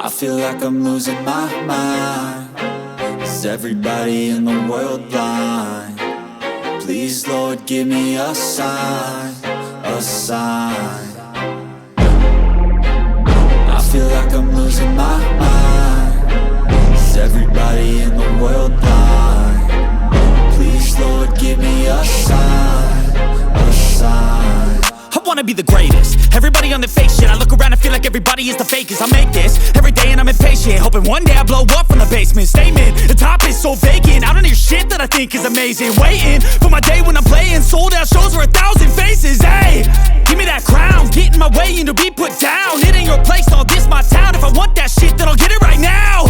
I feel like I'm losing my mind. Is everybody in the world blind? Please, Lord, give me a sign, a sign. I feel like I'm losing my mind. Is everybody in the world blind? Please, Lord, give me a sign, a sign. I wanna be the greatest. Everybody on the fake shit. I look around and feel like everybody is the fakest. I make this every day and I'm impatient, hoping one day I blow up from the basement. Statement, the top is so vacant. I don't hear shit that I think is amazing. Waiting for my day when I'm playing sold out shows for 1,000 faces. Hey, give me that crown, get in my way and to be put down. It ain't your place, all this my town. If I want that shit, then I'll get it right now.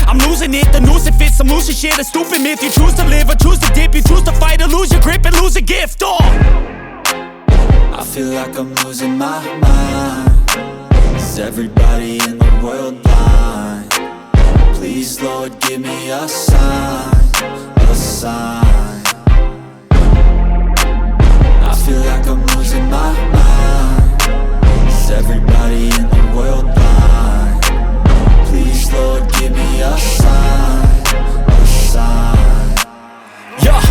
I'm losing it, the noose it fits. I'm losing shit, a stupid myth. You choose to live or choose to dip. You choose to fight or lose your grip and lose a gift. I feel like I'm losing my mind. Is everybody in the world blind? Please, Lord, give me a sign, a sign. I feel like I'm losing my mind. Is everybody in the world blind? Please, Lord, give me a sign, a sign. Yeah.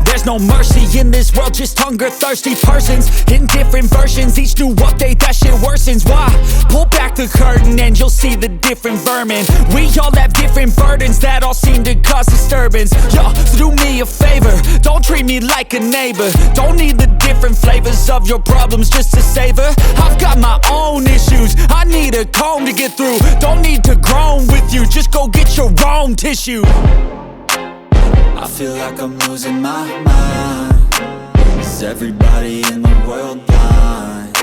There's no mercy in this world, just hunger-thirsty persons in different versions. Each new update, that shit worsens. Why? Pull back the curtain and you'll see the different vermin. We all have different burdens that all seem to cause disturbance. Yo, so do me a favor, don't treat me like a neighbor. Don't need the different flavors of your problems just to savor. I've got my own issues, I need a comb to get through. Don't need to groan with you, just go get your own tissue. I feel like I'm losing my mind. Is everybody in the world blind?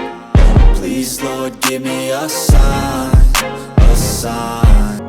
Please, Lord, give me a sign,